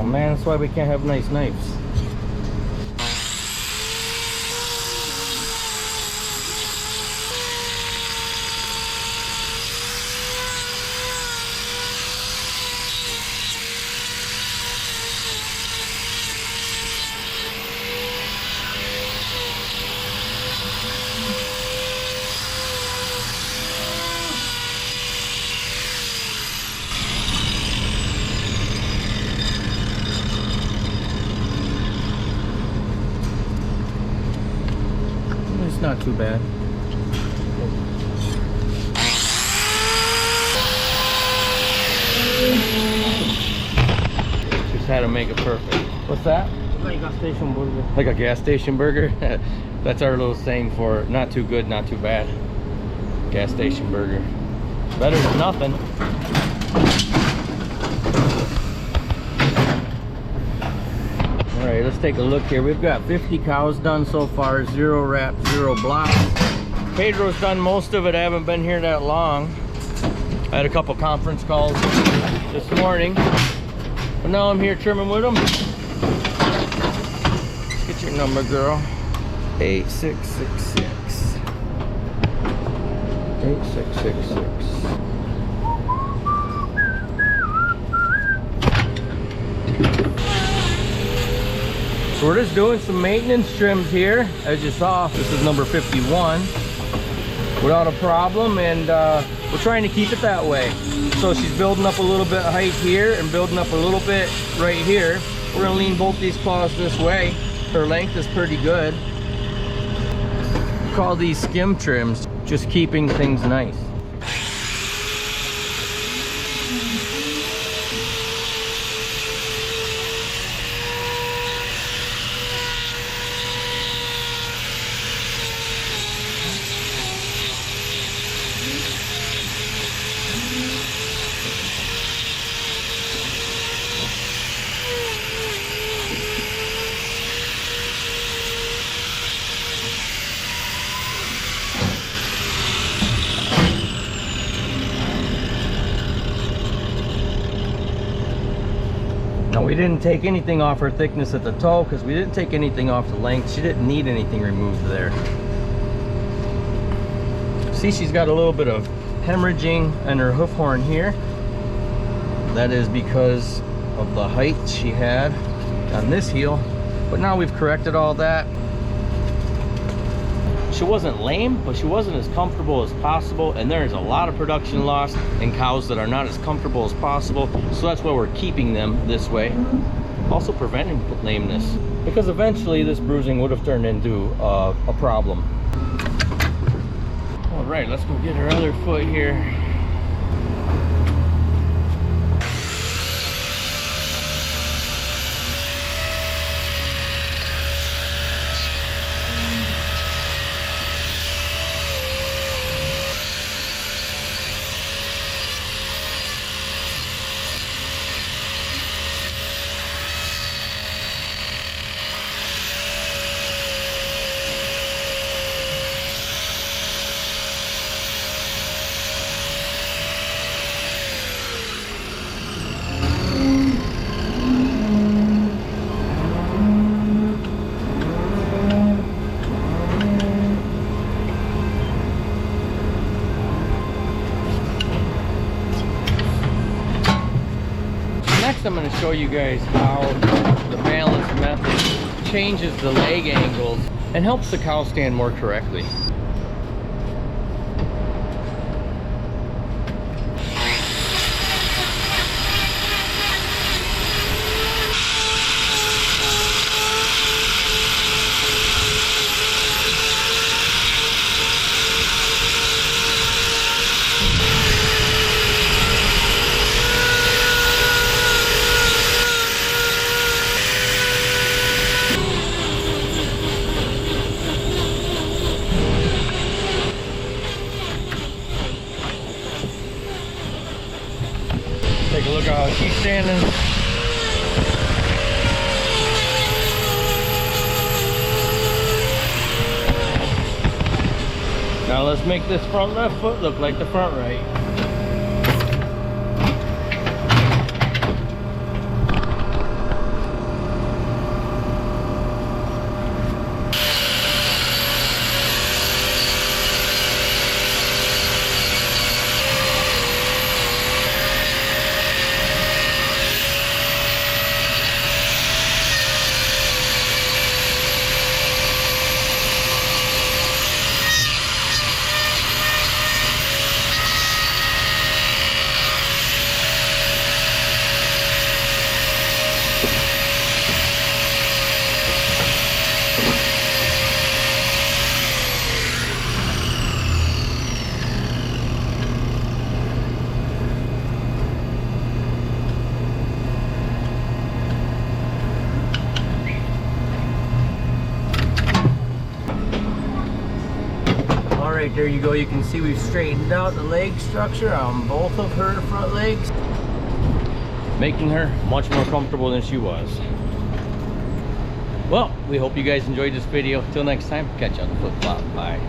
man, that's why we can't have nice knives. It's not too bad. Just had to make it perfect. What's that? Like a gas station burger. Like a gas station burger? That's our little saying for not too good, not too bad. Gas station burger. Better than nothing. All right, let's take a look here. We've got 50 cows done so far, 0 wrap, 0 blocks. Pedro's done most of it. I haven't been here that long. I had a couple conference calls this morning, but now I'm here trimming with him. Get your number, girl. 8666. 8666. So we're just doing some maintenance trims here. As you saw, this is number 51 without a problem, and we're trying to keep it that way. So she's building up a little bit of height here and building up a little bit right here. We're gonna lean both these claws this way. Her length is pretty good. We call these skim trims, just keeping things nice. Now we didn't take anything off her thickness at the toe because we didn't take anything off the length. She didn't need anything removed there. See, she's got a little bit of hemorrhaging in her hoof horn here. That is because of the height she had on this heel. But now we've corrected all that. She wasn't lame, but she wasn't as comfortable as possible, and there is a lot of production loss in cows that are not as comfortable as possible, so that's why we're keeping them this way. Also preventing lameness, because eventually this bruising would have turned into a problem. All right, let's go get her other foot here. I'm going to show you guys how the balance method changes the leg angles and helps the cow stand more correctly. Take a look at how she's standing. Now let's make this front left foot look like the front right. there you go. You can see we've straightened out the leg structure on both of her front legs, making her much more comfortable than she was. Well, we hope you guys enjoyed this video. Till next time, catch you on the flip flop. Bye.